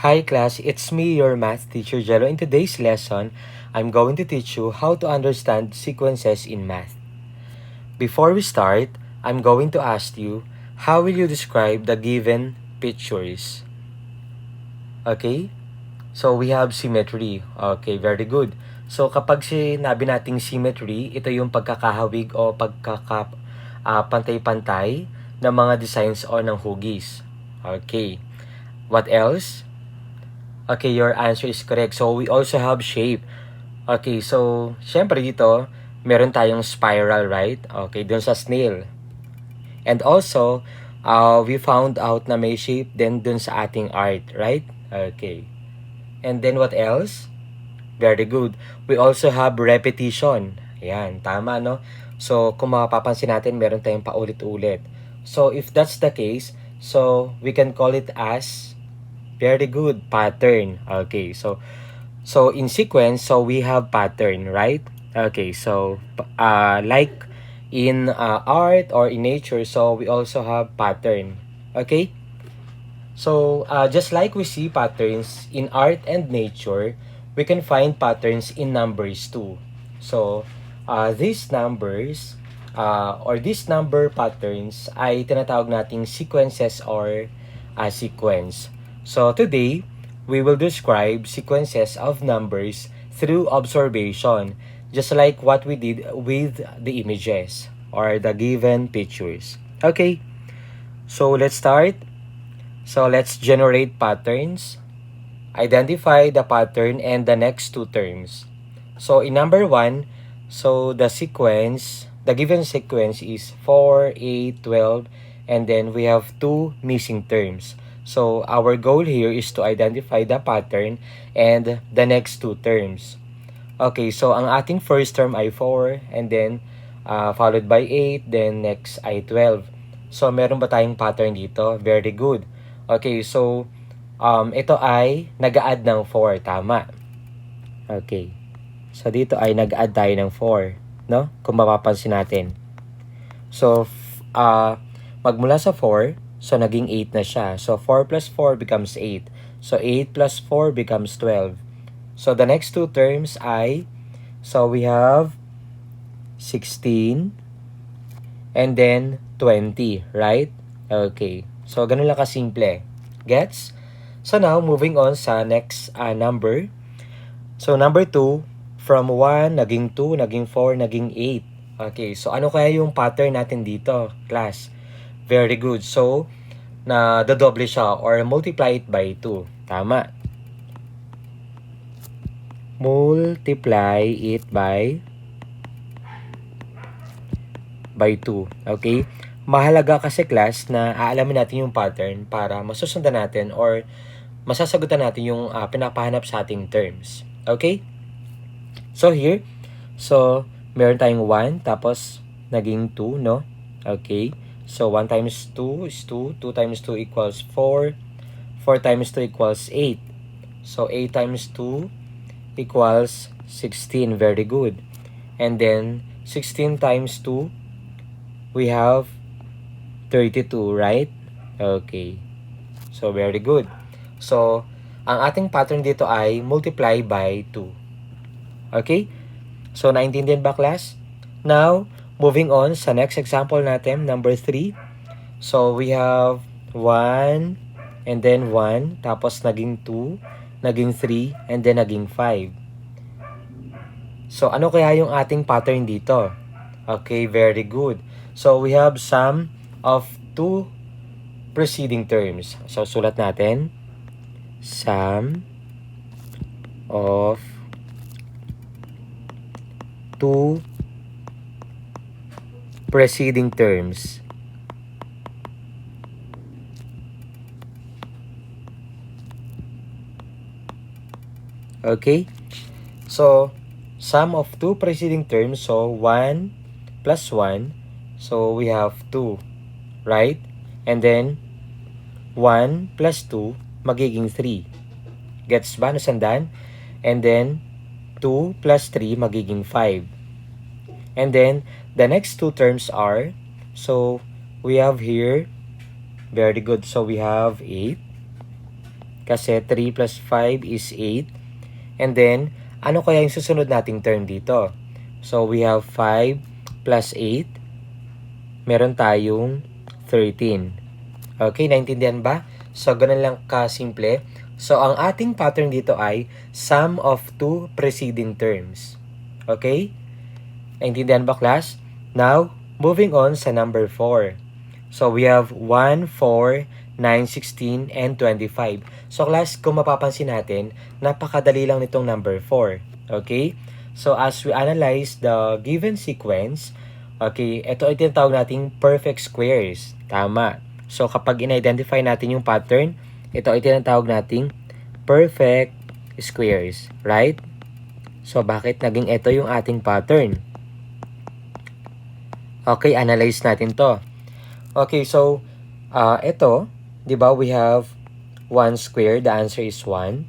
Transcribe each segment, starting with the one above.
Hi class, it's me, your math teacher Jello. In today's lesson, I'm going to teach you how to understand sequences in math. Before we start, I'm going to ask you, how will you describe the given pictures? Okay? So we have symmetry. Okay, very good. So kapag sinabi nating symmetry, ito yung pagkakahawig o pantay-pantay ng mga designs o ng hugis. Okay. What else? Okay, your answer is correct. So, we also have shape. Okay, so, syempre dito, meron tayong spiral, right? Okay, dun sa snail. And also, we found out na may shape din dun sa ating art, right? Okay. And then what else? Very good. We also have repetition. Ayan, tama, no? So, kung mapapansin natin, meron tayong paulit-ulit. So, if that's the case, so, we can call it as very good pattern. Okay, so in sequence, so we have pattern, right? Okay, so like in art or in nature, so we also have pattern. Okay, so just like we see patterns in art and nature, we can find patterns in numbers too. So these numbers or these number patterns ay tinatawag nating sequences or sequence. So today, we will describe sequences of numbers through observation, just like what we did with the images or the given pictures. Okay, so let's start. So let's generate patterns. Identify the pattern and the next two terms. So in number 1, so the given sequence is 4, 8, 12, and then we have two missing terms. So our goal here is to identify the pattern and the next two terms. Okay, so ang ating first term ay 4, and then followed by 8, then next ay 12. So meron ba tayong pattern dito? Very good. Okay, so ito ay nag-add ng 4, tama. Okay. So dito ay nag-add tayo ng 4, no? Kung mapapansin natin. So magmula sa 4, so naging 8 na siya. So 4 plus 4 becomes 8. So 8 plus 4 becomes 12. So the next two terms ay, so we have 16 and then 20, right? Okay. So ganun lang kasimple. Gets? So now, moving on sa next number. So number 2, from 1, naging 2, naging 4, naging 8. Okay, so ano kaya yung pattern natin dito, class? Very good. So, na dodoble siya or multiply it by 2. Tama. Multiply it by 2. Okay? Mahalaga kasi class na aalamin natin yung pattern para masusundan natin or masasagutan natin yung pinapahanap sa ating terms. Okay? So here, so meron tayong 1 tapos naging 2, no? Okay? So 1 times 2 is 2, 2 times 2 equals 4, 4 times 2 equals 8. So 8 times 2 equals 16, very good. And then 16 times 2, we have 32, right? Okay. So very good. So ang ating pattern dito ay multiply by 2. Okay? So, naintindihan ba, class? Now, moving on sa next example natin, number 3. So, we have 1, and then 1, tapos naging 2, naging 3, and then naging 5. So, ano kaya yung ating pattern dito? Okay, very good. So, we have sum of two preceding terms. So, sulat natin. Sum of two preceding terms. Okay? So, sum of two preceding terms. So, 1 plus 1. So, we have 2. Right? And then, 1 plus 2, magiging 3. Gets ba? Nasandan? And then, 2 plus 3, magiging 5. And then, the next two terms are, so, we have here, very good. So, we have 8. Kasi 3 plus 5 is 8. And then, ano kaya yung susunod nating term dito? So, we have 5 plus 8. Meron tayong 13. Okay, naintindihan ba? So, ganun lang kasimple. So, ang ating pattern dito ay sum of two preceding terms. Okay? Naintindihan ba, class? Now, moving on sa number 4. So, we have 1, 4, 9, 16, and 25. So, class, kung mapapansin natin, napakadali lang nitong number 4. Okay? So, as we analyze the given sequence, okay, ito ay tinatawag nating perfect squares. Tama. So, kapag in-identify natin yung pattern, ito ay tinatawag nating perfect squares. Right? So, bakit naging ito yung ating pattern? Okay, analyze natin to. Okay, so, ito, di ba, we have 1 square, the answer is 1.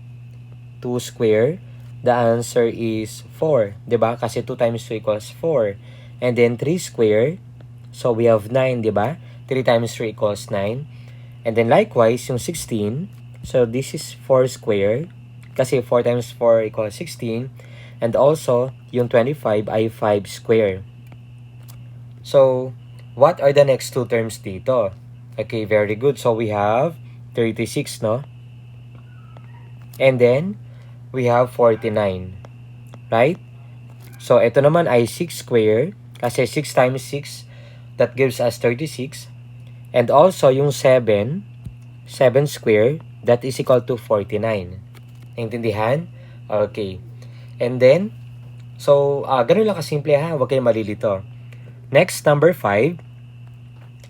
2 square, the answer is 4. Di ba? Kasi 2 times 2 equals 4. And then 3 square, so we have 9, di ba? 3 times 3 equals 9. And then likewise, yung 16, so this is 4 square, kasi 4 times 4 equals 16. And also, yung 25 ay 5 square. So, what are the next two terms dito? Okay, very good. So, we have 36, no? And then, we have 49. Right? So, ito naman ay 6 square, kasi 6 times 6, that gives us 36. And also, yung 7 square, that is equal to 49. Naintindihan? Okay. And then, so, ganun lang kasimple ha, huwag kayong malilito. Next, number 5.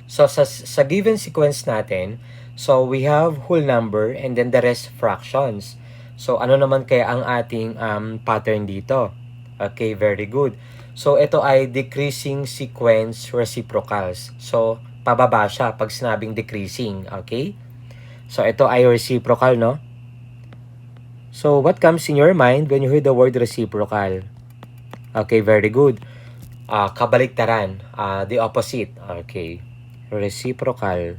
So, sa given sequence natin, so we have whole number and then the rest fractions. So, ano naman kaya ang ating pattern dito? Okay, very good. So, ito ay decreasing sequence reciprocals. So, pababa siya pag sinabing decreasing. Okay? So, ito ay reciprocal, no? So, what comes in your mind when you hear the word reciprocal? Okay, very good. Kabaliktaran. The opposite. Okay. Reciprocal.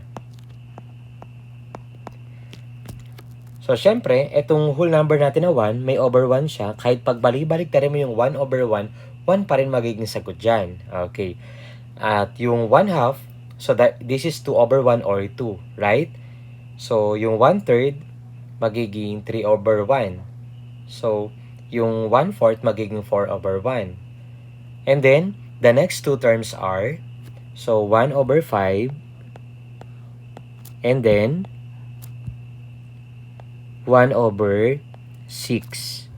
So, syempre, itong whole number natin na 1, may over 1 siya. Kahit pagbalik-baliktarin mo yung 1 over 1, 1 pa rin magiging sagot dyan. Okay. At yung 1/2, so that this is 2 over 1 or 2, right? So, yung 1/3, magiging 3 over 1. So, yung 1/4 magiging 4 over 1. And then, the next two terms are, so 1 over 5, and then 1 over 6.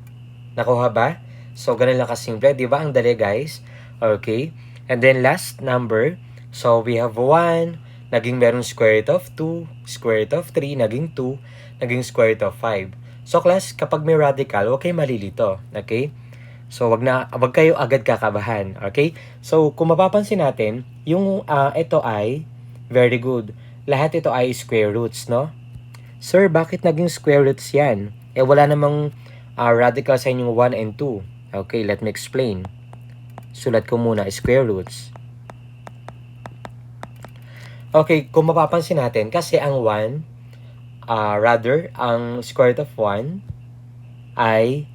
Nakuha ba? So, ganun lang kasimple. Di ba? Ang dali, guys. Okay. And then, last number. So, we have 1, naging meron square root of 2, square root of 3, naging 2, naging square root of 5. So, class, kapag may radical, huwag kayo malilito. Okay? So, wag kayo agad kakabahan. Okay? So, kung mapapansin natin, yung ito ay very good. Lahat ito ay square roots, no? Sir, bakit naging square roots yan? Wala namang radical sa inyong 1 and 2. Okay, let me explain. Sulat ko muna, square roots. Okay, kung mapapansin natin, kasi ang 1, ang square root of 1 ay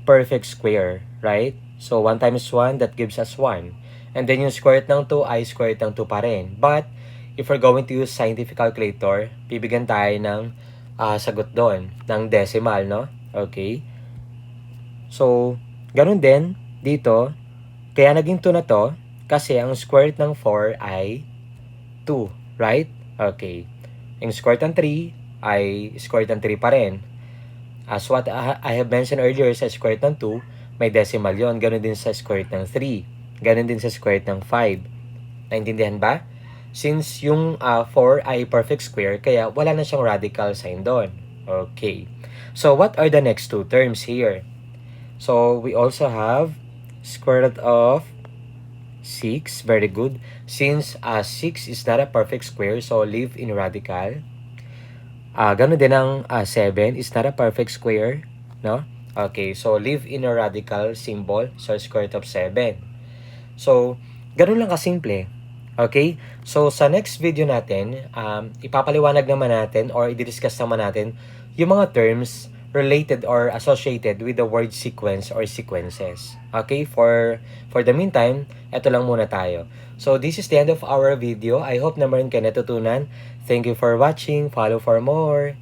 perfect square, right? So, 1 times 1, that gives us 1. And then yung square root ng 2 ay square root ng 2 pa rin. But, if we're going to use scientific calculator, bibigyan tayo ng sagot doon, ng decimal, no? Okay? So, ganun din, dito, kaya naging 2 na to, kasi ang square root ng 4 ay 2, right? Okay. Yung square root ng 3 ay square root ng 3 pa rin. As what I have mentioned earlier, sa square root ng 2, may decimal yon. Ganun din sa square root ng 3. Ganun din sa square root ng 5. Naintindihan ba? Since yung 4 ay perfect square, kaya wala na siyang radical sign doon. Okay. So, what are the next two terms here? So, we also have square root of 6. Very good. Since 6 is not a perfect square, so leave in radical. Ganun din ang 7 is not a perfect square, no? Okay, so leave in a radical symbol, so square root of 7. So, ganun lang kasimple. Okay? So, sa next video natin, ipapaliwanag naman natin or i-discuss naman natin yung mga terms related or associated with the word sequence or sequences. Okay, for the meantime, eto lang muna tayo. So this is the end of our video. I hope na meron ka natutunan. Thank you for watching. Follow for more.